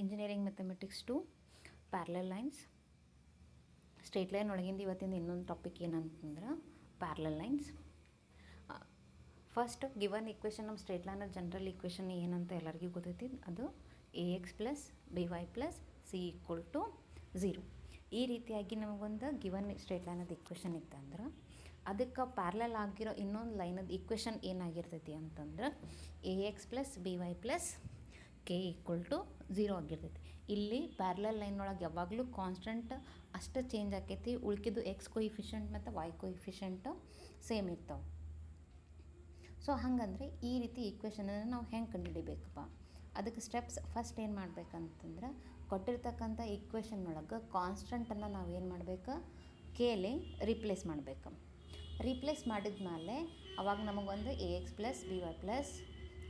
Engineering mathematics two parallel lines. Straight line ಒಳಗಿಂದ ಇವತ್ತಿಂದ ಇನ್ನೊಂದು ಟಾಪಿಕ್ ಏನಂತಂದ್ರೆ parallel lines. First given equation ನಮ್ಮ ಸ್ಟ್ರೇಟ್ ಲೈನ್ ಜನರಲ್ ಇಕ್ವೇಷನ್ ಏನಂತ ಎಲ್ಲರಿಗೂ ಗೊತ್ತೈತಿ. ಅದು AX + BY + C = 0. ಈ ರೀತಿಯಾಗಿ ನಮಗೊಂದು ಗಿವನ್ ಸ್ಟ್ರೇಟ್ ಲೈನದ ಇಕ್ವೇಷನ್ ಇತ್ತಂದ್ರೆ ಅದಕ್ಕೆ ಪ್ಯಾರಲಲ್ ಆಗಿರೋ ಇನ್ನೊಂದು ಲೈನದ ಇಕ್ವೇಷನ್ ಏನಾಗಿರ್ತೈತಿ ಅಂತಂದ್ರೆ AX + BY + K = 0 ಆಗಿರ್ತೈತಿ. ಇಲ್ಲಿ ಪ್ಯಾರಲಲ್ ಲೈನ್ ಒಳಗೆ ಯಾವಾಗಲೂ ಕಾನ್ಸ್ಟೆಂಟ್ ಅಷ್ಟು ಚೇಂಜ್ ಆಕೈತಿ, ಉಳ್ಕಿದ್ದು X ಕೊಯಿಫಿಷಿಯಂಟ್ ಮತ್ತು Y ಕೊಯಿಫಿಷಿಯಂಟ್ ಸೇಮ್ ಇರ್ತಾವೆ. ಸೊ ಹಾಗಂದ್ರೆ ಈ ರೀತಿ ಈಕ್ವೇಷನನ್ನು ನಾವು ಹೆಂಗೆ ಕಂಡುಹಿಡಿಬೇಕಪ್ಪ, ಅದಕ್ಕೆ ಸ್ಟೆಪ್ಸ್ ಫಸ್ಟ್ ಏನು ಮಾಡ್ಬೇಕಂತಂದ್ರೆ ಕೊಟ್ಟಿರ್ತಕ್ಕಂಥ ಈಕ್ವೇಷನ್ ಒಳಗೆ ಕಾನ್ಸ್ಟೆಂಟನ್ನು ನಾವು ಏನು ಮಾಡಬೇಕು, ಕೇಲಿ ರಿಪ್ಲೇಸ್ ಮಾಡಬೇಕು. ರಿಪ್ಲೇಸ್ ಮಾಡಿದ್ಮೇಲೆ ಅವಾಗ ನಮಗೊಂದು AX + BY +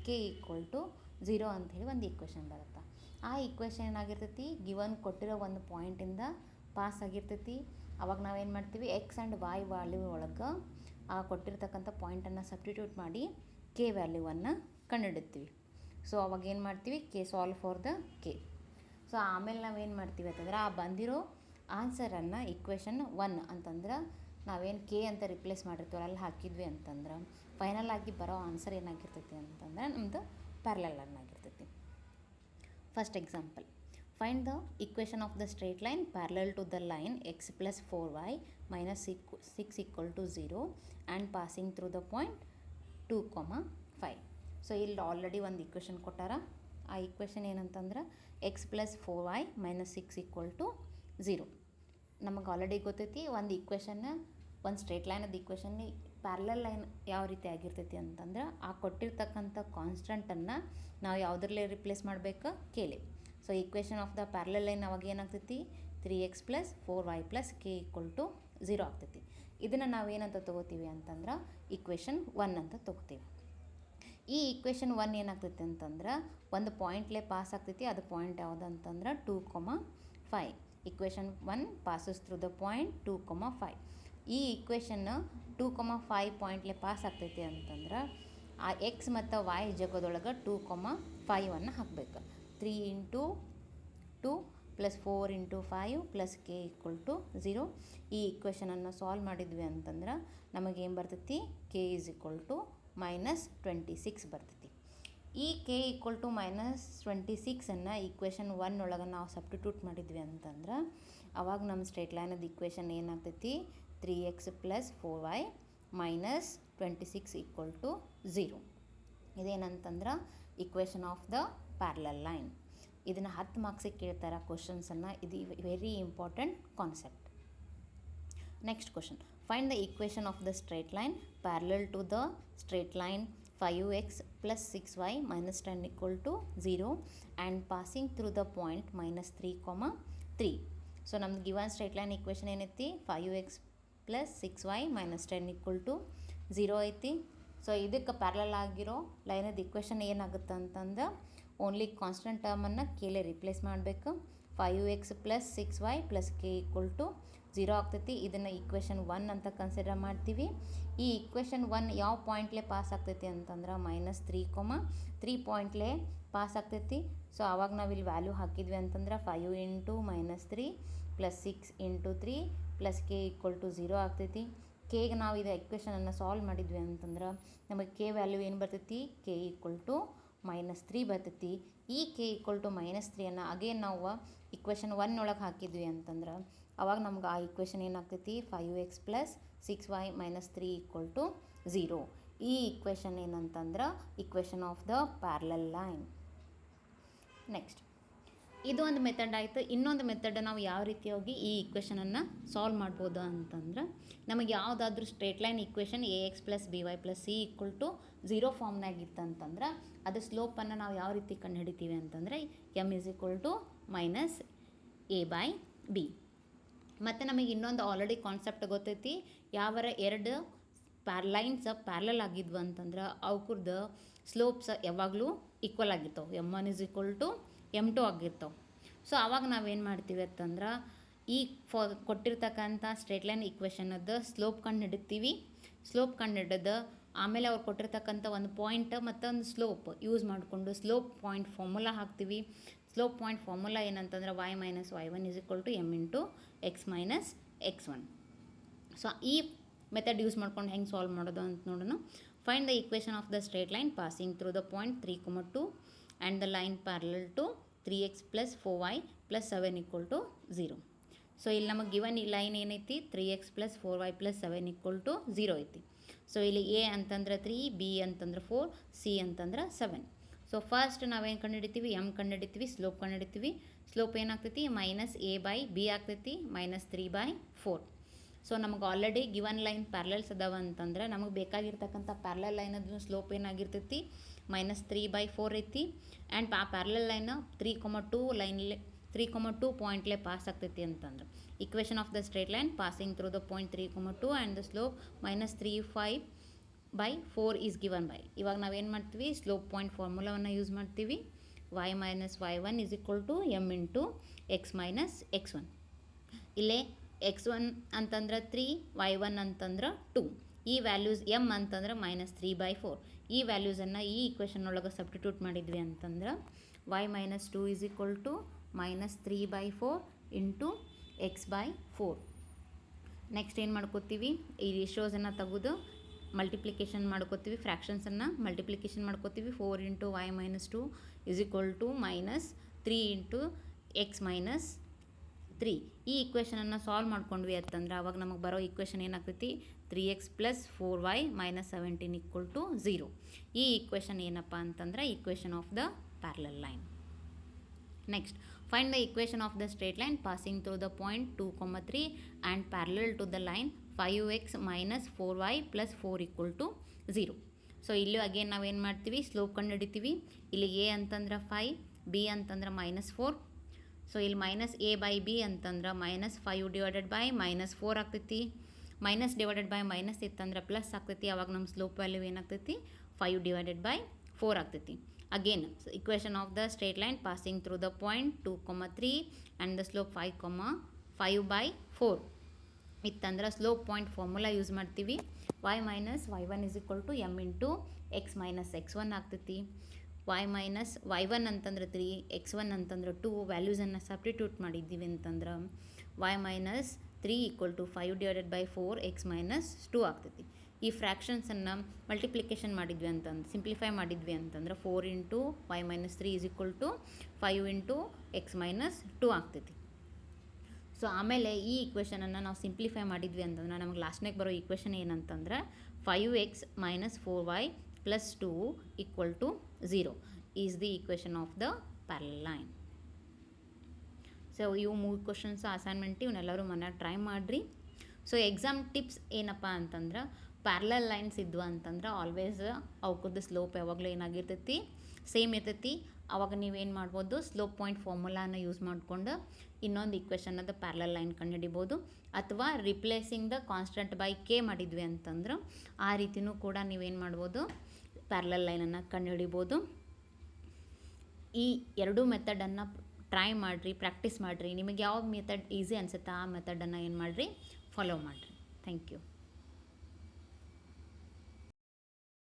K = 0 ಅಂಥೇಳಿ ಒಂದು ಈಕ್ವೇಷನ್ ಬರುತ್ತೆ. ಆ ಈಕ್ವೇಷನ್ ಏನಾಗಿರ್ತೈತಿ, ಗಿವನ್ ಕೊಟ್ಟಿರೋ ಒಂದು ಪಾಯಿಂಟಿಂದ ಪಾಸ್ ಆಗಿರ್ತೈತಿ. ಅವಾಗ ನಾವೇನು ಮಾಡ್ತೀವಿ, X ಆ್ಯಂಡ್ Y ವ್ಯಾಲ್ಯೂ ಒಳಗೆ ಆ ಕೊಟ್ಟಿರ್ತಕ್ಕಂಥ ಪಾಯಿಂಟನ್ನು ಸಬ್ಸ್ಟಿಟ್ಯೂಟ್ ಮಾಡಿ K ವ್ಯಾಲ್ಯೂವನ್ನು ಕಂಡುಹಿಡಿತೀವಿ. ಸೊ ಅವಾಗ ಏನು ಮಾಡ್ತೀವಿ, solve for the K. So ಆಮೇಲೆ ನಾವೇನು ಮಾಡ್ತೀವಿ ಅಂತಂದ್ರೆ ಆ ಬಂದಿರೋ ಆನ್ಸರನ್ನು ಇಕ್ವೇಷನ್ 1 ಅಂತಂದ್ರೆ ನಾವೇನು K ಅಂತ ರಿಪ್ಲೇಸ್ ಮಾಡಿರ್ತೀವಿ ಅಲ್ಲಿ ಹಾಕಿದ್ವಿ ಅಂತಂದ್ರೆ ಫೈನಲ್ ಆಗಿ ಬರೋ ಆನ್ಸರ್ ಏನಾಗಿರ್ತೈತಿ ಅಂತಂದ್ರೆ ನಮ್ಮದು ಪ್ಯಾರಲಲ್ ಲೈನ್ ಆಗಿರ್ತೈತಿ. First example, find the equation of the straight line parallel to the line X + 4y - 6 = 0 and passing through the point 2, 5. So ಇಲ್ಲಿ ಆಲ್ರೆಡಿ ಒಂದು ಇಕ್ವೇಷನ್ ಕೊಟ್ಟಾರ. ಆ ಇಕ್ವೇಷನ್ ಏನಂತಂದ್ರೆ X + 4y - 6 = 0. ನಮಗೆ ಆಲ್ರೆಡಿ ಗೊತ್ತೈತಿ ಒಂದು ಇಕ್ವೇಷನ್, ಒಂದು ಸ್ಟ್ರೇಟ್ ಲೈನದ ಇಕ್ವೇಷನ್ ಪ್ಯಾರಲಲ್ ಲೈನ್ ಯಾವ ರೀತಿ ಆಗಿರ್ತೈತಿ ಅಂತಂದ್ರೆ ಆ ಕೊಟ್ಟಿರ್ತಕ್ಕಂಥ ಕಾನ್ಸ್ಟೆಂಟನ್ನು ನಾವು ಯಾವುದ್ರಲ್ಲೇ ರಿಪ್ಲೇಸ್ ಮಾಡಬೇಕು, ಕೇಳಿ. So equation of the parallel line ಅವಾಗ ಏನಾಗ್ತೈತಿ, 3x + 4y + K = 0 ಆಗ್ತೈತಿ. ಇದನ್ನು ನಾವು ಏನಂತ ತೊಗೋತೀವಿ ಅಂತಂದ್ರೆ ಇಕ್ವೇಷನ್ 1 ಅಂತ ತೊಗೋತೀವಿ. ಈ ಇಕ್ವೇಷನ್ 1 ಏನಾಗ್ತೈತಿ ಅಂತಂದ್ರೆ ಒಂದು ಪಾಯಿಂಟ್ಲೇ ಪಾಸ್ ಆಗ್ತೈತಿ. ಅದು ಪಾಯಿಂಟ್ ಯಾವುದು ಅಂತಂದ್ರೆ 2, 5. Equation 1 passes through the point 2, 5. ಈ ಇಕ್ವೇಷನ್ 2, 5 ಪಾಯಿಂಟ್ಲೆ ಪಾಸ್ ಆಗ್ತೈತಿ ಅಂತಂದ್ರೆ ಆ X ಮತ್ತು Y ಜಾಗದೊಳಗೆ 2, 5 ಹಾಕಬೇಕು. 3 × 2 + 4 × 5 + K = 0. ಈ ಇಕ್ವೇಷನನ್ನು ಸಾಲ್ವ್ ಮಾಡಿದ್ವಿ ಅಂತಂದ್ರೆ ನಮಗೇನು ಬರ್ತೈತಿ, K = -26 ಬರ್ತೈತಿ. ಈ K = -26 ಇಕ್ವೇಷನ್ 1 ಒಳಗೆ ನಾವು ಸಬ್ಸ್ಟಿಟ್ಯೂಟ್ ಮಾಡಿದ್ವಿ ಅಂತಂದ್ರೆ ಅವಾಗ ನಮ್ಮ ಸ್ಟ್ರೇಟ್ ಲೈನದ ಇಕ್ವೇಷನ್ ಏನಾಗ್ತೈತಿ, 3x + 4y - 26 = 0. ಇದೇನಂತಂದ್ರೆ equation of the parallel line. ಇದನ್ನು 10 ಮಾರ್ಕ್ಸಿಗೆ ಕೇಳ್ತಾರೆ ಕ್ವಶನ್ಸನ್ನು. ಇದು very important concept. Next question, find the equation of the straight line parallel to the straight line 5x + 6y - 10 = 0 and passing through the point -3, 3. So ನಮ್ದು given straight line equation ಏನೈತಿ, 5x + 6y - 10 = 0 ಐತಿ. So ಇದಕ್ಕೆ parallel ಆಗಿರೋ ಲೈನದ equation ಏನಾಗುತ್ತೆ ಅಂತಂದ್ರೆ only constant ಟರ್ಮನ್ನು Cayley replace ಮಾಡಬೇಕು. 5x + 6y + K = 0 ಆಗ್ತೈತಿ. ಇದನ್ನು ಇಕ್ವೇಷನ್ 1 ಅಂತ ಕನ್ಸಿಡರ್ ಮಾಡ್ತೀವಿ. ಈ ಇಕ್ವೇಷನ್ 1 ಯಾವ ಪಾಯಿಂಟ್ಲೇ ಪಾಸ್ ಆಗ್ತೈತಿ ಅಂತಂದ್ರೆ -3, 3 ಪಾಯಿಂಟ್ಲೇ ಪಾಸ್ ಆಗ್ತೈತಿ. ಸೊ ಆವಾಗ ನಾವು ಇಲ್ಲಿ ವ್ಯಾಲ್ಯೂ ಹಾಕಿದ್ವಿ ಅಂತಂದ್ರೆ 5 × -3 + 6 × 3 + K = 0 ಆಗ್ತೈತಿ. Kಗೆ ನಾವು ಇದು ಇಕ್ವೇಷನನ್ನು ಸಾಲ್ವ್ ಮಾಡಿದ್ವಿ ಅಂತಂದ್ರೆ ನಮಗೆ K ವ್ಯಾಲ್ಯೂ ಏನು ಬರ್ತೈತಿ, K = -3 ಬರ್ತೈತಿ. ಈ K = -3 ಅಗೇನ್ ನಾವು ಇಕ್ವೇಷನ್ 1 ಒಳಗೆ ಹಾಕಿದ್ವಿ ಅಂತಂದ್ರೆ ಅವಾಗ ನಮ್ಗೆ ಆ ಇಕ್ವೇಷನ್ ಏನಾಗ್ತೈತಿ, 5x + 6y - 3 = 0. ಈ ಇಕ್ವೇಷನ್ ಏನಂತಂದ್ರೆ equation of the parallel line. Next, ಇದು ಒಂದು ಮೆಥಡ್ ಆಯಿತು. ಇನ್ನೊಂದು ಮೆಥಡ್ ನಾವು ಯಾವ ರೀತಿಯಾಗಿ ಈ ಇಕ್ವೇಷನನ್ನು ಸಾಲ್ವ್ ಮಾಡ್ಬೋದು ಅಂತಂದ್ರೆ ನಮಗೆ ಯಾವುದಾದ್ರೂ straight line equation AX + BY + C = 0 ಫಾರ್ಮ್ನಾಗಿತ್ತಂತಂದ್ರೆ ಅದು ಸ್ಲೋಪನ್ನು ನಾವು ಯಾವ ರೀತಿ ಕಂಡುಹಿಡಿತೀವಿ ಅಂತಂದರೆ m = -a/b. ಮತ್ತು ನಮಗೆ ಇನ್ನೊಂದು ಆಲ್ರೆಡಿ ಕಾನ್ಸೆಪ್ಟ್ ಗೊತ್ತೈತಿ, ಯಾವರ ಎರಡು ಲೈನ್ಸ್ ಪ್ಯಾರಲಲ್ ಆಗಿದ್ವು ಅಂತಂದ್ರೆ ಅವ್ಕುರ್ದು ಸ್ಲೋಪ್ಸ್ ಯಾವಾಗಲೂ ಈಕ್ವಲ್ ಆಗಿರ್ತಾವೆ. m1 = m2 ಆಗಿರ್ತಾವೆ. ಸೊ ಆವಾಗ ನಾವೇನು ಮಾಡ್ತೀವಿ ಅಂತಂದ್ರೆ ಈ ಕೊಟ್ಟಿರ್ತಕ್ಕಂಥ ಸ್ಟ್ರೇಟ್ ಲೈನ್ ಇಕ್ವೇಷನದ್ದು ಸ್ಲೋಪ್ ಕಂಡು ಹಿಡಿತೀವಿ. ಸ್ಲೋಪ್ ಕಂಡು ಹಿಡಿದು ಆಮೇಲೆ ಅವ್ರು ಕೊಟ್ಟಿರ್ತಕ್ಕಂಥ ಒಂದು ಪಾಯಿಂಟ್ ಮತ್ತು ಒಂದು ಸ್ಲೋಪ್ ಯೂಸ್ ಮಾಡಿಕೊಂಡು ಸ್ಲೋಪ್ ಪಾಯಿಂಟ್ ಫಾರ್ಮುಲಾ ಹಾಕ್ತೀವಿ. ಸ್ಲೋಪ್ ಪಾಯಿಂಟ್ ಫಾರ್ಮುಲಾ ಏನಂತಂದ್ರೆ y minus y1 is equal to M into X minus x1. So ಈ ಮೆಥಡ್ ಯೂಸ್ ಮಾಡ್ಕೊಂಡು ಹೆಂಗೆ ಸಾಲ್ವ್ ಮಾಡೋದು ಅಂತ ನೋಡೋಣ. Find the equation of the straight line passing through the point 3, 2 and the line parallel to 3x plus 4y plus 7 equal to 0. So ಇಲ್ಲಿ ನಮಗೆ given ಈ line ಏನೈತಿ 3x plus 4y plus 7 equal to 0 ಐತಿ. So ಇಲ್ಲಿ A ಅಂತಂದ್ರೆ 3, B ಅಂತಂದ್ರೆ 4, C ಅಂತಂದ್ರೆ 7. So first ನಾವೇನು ಕಂಡುಹಿಡಿತೀವಿ, ಎಮ್ ಕಂಡುಹಿಡಿತೀವಿ, ಸ್ಲೋಪ್ ಕಂಡುಹಿಡಿತೀವಿ. ಸ್ಲೋಪ್ ಏನಾಗ್ತೈತಿ ಮೈನಸ್ ಎ ಬೈ ಬಿ ಆಗ್ತೈತಿ, ಮೈನಸ್ 3/4. ಸೊ ನಮಗೆ ಆಲ್ರೆಡಿ ಗಿವನ್ ಲೈನ್ ಪ್ಯಾರಲಲ್ಸ್ ಅದಾವ ಅಂತಂದ್ರೆ ನಮಗೆ ಬೇಕಾಗಿರ್ತಕ್ಕಂಥ ಪ್ಯಾರಲಲ್ ಲೈನದ್ದು ಸ್ಲೋಪ್ ಏನಾಗಿರ್ತೈತಿ ಮೈನಸ್ 3/4 ಐತಿ. ಆ್ಯಂಡ್ ಆ ಪ್ಯಾರಲಲ್ ಲೈನ್ 3,2 ಲೈನ್ಲೆ 3,2 ಪಾಯಿಂಟ್ಲೆ ಪಾಸ್ ಆಗ್ತೈತಿ ಅಂತಂದ್ರೆ equation of the straight line passing through the point 3,2 and the slope minus 3/4 is given by. ಇವಾಗ ನಾವೇನು ಮಾಡ್ತೀವಿ, ಸ್ಲೋಪ್ ಪಾಯಿಂಟ್ ಫಾರ್ಮುಲಾವನ್ನು ಯೂಸ್ ಮಾಡ್ತೀವಿ. y minus y1 is equal to M into X minus x1. ಇಲ್ಲೇ x1 ಅಂತಂದ್ರೆ 3, y1 ಅಂತಂದ್ರೆ 2. ಈ values M ಅಂತಂದ್ರೆ minus 3/4. ಈ ವ್ಯಾಲ್ಯೂಸನ್ನು ಈ ಇಕ್ವೇಷನ್ ಒಳಗೆ ಸಬ್ಸ್ಟಿಟ್ಯೂಟ್ ಮಾಡಿದ್ವಿ ಅಂತಂದ್ರೆ y minus 2 is equal to minus 3/4 into x/4. Next ಏನು ಮಾಡ್ಕೋತೀವಿ, ಈ ರೇಷಿಯೋಸನ್ನು ತೆಗೆದು ಮಲ್ಟಿಪ್ಲಿಕೇಶನ್ ಮಾಡ್ಕೋತೀವಿ, ಫ್ರ್ಯಾಕ್ಷನ್ಸನ್ನು ಮಲ್ಟಿಪ್ಲಿಕೇಶನ್ ಮಾಡ್ಕೋತೀವಿ. 4 into y minus 2 is equal to minus 3 into X minus 3. ಈ ಇಕ್ವೇಷನನ್ನು ಸಾಲ್ವ್ ಮಾಡ್ಕೊಂಡ್ವಿ ಅಂತಂದ್ರೆ ಅವಾಗ ನಮಗೆ ಬರೋ ಇಕ್ವೇಷನ್ ಏನಾಗ್ತೈತಿ 3x plus 4y minus 17 equal to 0. ಈ ಇಕ್ವೇಷನ್ ಏನಪ್ಪ ಅಂತಂದ್ರೆ equation of the parallel line. Next find the equation of the straight line passing through the point 2, 3 and parallel to the line 5x minus 4y plus 4 equal to 0. So ಇಲ್ಲಿ again ನಾವೇನು ಮಾಡ್ತೀವಿ, slope ಕಂಡು ಹಿಡಿತೀವಿ. ಇಲ್ಲಿ A ಅಂತಂದ್ರೆ 5, B ಅಂತಂದ್ರೆ minus 4. So ಇಲ್ಲಿ minus A by B ಅಂತಂದ್ರೆ minus 5 divided by minus 4 ಆಗ್ತೈತಿ. ಮೈನಸ್ ಡಿವೈಡೆಡ್ ಬೈ ಮೈನಸ್ ಇತ್ತಂದ್ರೆ ಪ್ಲಸ್ ಆಗ್ತೈತಿ. ಅವಾಗ ನಮ್ಮ ಸ್ಲೋಪ್ ವ್ಯಾಲ್ಯೂ ಏನಾಗ್ತೈತಿ 5 ಡಿವೈಡೆಡ್ ಬೈ 4 ಆಗ್ತೈತಿ. Again equation of the straight line passing through the point 2, 3 and the slope 5/4 ಇತ್ತಂದ್ರೆ ಸ್ಲೋಪ್ ಪಾಯಿಂಟ್ ಫಾರ್ಮುಲಾ ಯೂಸ್ ಮಾಡ್ತೀವಿ. y minus y1 is equal to M into X minus x1 ಆಗ್ತೈತಿ. y minus y1 ಅಂತಂದ್ರೆ 3, x1 ಅಂತಂದ್ರೆ 2 ವ್ಯಾಲ್ಯೂಸನ್ನು substitute ಮಾಡಿದ್ದೀವಿ ಅಂತಂದ್ರೆ y minus 3 equal to 5 divided by 4 X minus 2 ಆಗ್ತೈತಿ. ಈ ಫ್ರ್ಯಾಕ್ಷನ್ಸನ್ನು multiplication ಮಾಡಿದ್ವಿ ಅಂತಂದು ಸಿಂಪ್ಲಿಫೈ ಮಾಡಿದ್ವಿ ಅಂತಂದ್ರೆ 4 into y minus 3 is equal to 5 into X minus 2 ಆಗ್ತೈತಿ. ಸೊ ಆಮೇಲೆ ಈ ಇಕ್ವೇಷನನ್ನು ನಾವು ಸಿಂಪ್ಲಿಫೈ ಮಾಡಿದ್ವಿ ಅಂತಂದ್ರೆ ನಮಗೆ ಲಾಸ್ಟ್ನಾಗ ಬರೋ ಇಕ್ವೇಷನ್ ಏನಂತಂದ್ರೆ 5x minus 4y plus 2 equal to 0 is the equation of the parallel line. So ಇವು 3 ಕ್ವಶನ್ಸ್ ಅಸೈನ್ಮೆಂಟ್, ಇವನ್ನೆಲ್ಲರೂ ಮನೆಯಾಗ ಟ್ರೈ ಮಾಡಿರಿ. ಸೊ ಎಕ್ಸಾಮ್ ಟಿಪ್ಸ್ ಏನಪ್ಪ ಅಂತಂದ್ರೆ ಪ್ಯಾರಲಲ್ ಲೈನ್ಸ್ ಇದ್ವು ಅಂತಂದ್ರೆ ಆಲ್ವೇಸ್ ಅವಕ್ಕದ್ದು ಸ್ಲೋಪ್ ಯಾವಾಗಲೂ ಏನಾಗಿರ್ತೈತಿ ಸೇಮ್ ಇರ್ತೈತಿ. ಆವಾಗ ನೀವೇನು ಮಾಡ್ಬೋದು, ಸ್ಲೋಪ್ ಪಾಯಿಂಟ್ ಫಾರ್ಮುಲಾನ ಯೂಸ್ ಮಾಡಿಕೊಂಡು ಇನ್ನೊಂದು ಇಕ್ವೇಷನ್ ಅದು ಪ್ಯಾರಲಲ್ ಲೈನ್ ಕಂಡುಹಿಡಿಬೋದು. ಅಥವಾ replacing the constant by K ಮಾಡಿದ್ವಿ ಅಂತಂದ್ರೆ ಆ ರೀತಿಯೂ ಕೂಡ ನೀವೇನು ಮಾಡ್ಬೋದು, ಪ್ಯಾರಲಲ್ ಲೈನನ್ನು ಕಂಡುಹಿಡಿಬೋದು. ಈ ಎರಡೂ ಮೆಥಡನ್ನು ಟ್ರೈ ಮಾಡಿರಿ, ಪ್ರಾಕ್ಟೀಸ್ ಮಾಡಿರಿ. ನಿಮಗೆ ಯಾವ ಮೆಥಡ್ ಈಸಿ ಅನಿಸುತ್ತೆ ಆ ಮೆಥಡನ್ನು ಏನು ಮಾಡಿರಿ, ಫಾಲೋ ಮಾಡಿರಿ. Thank you.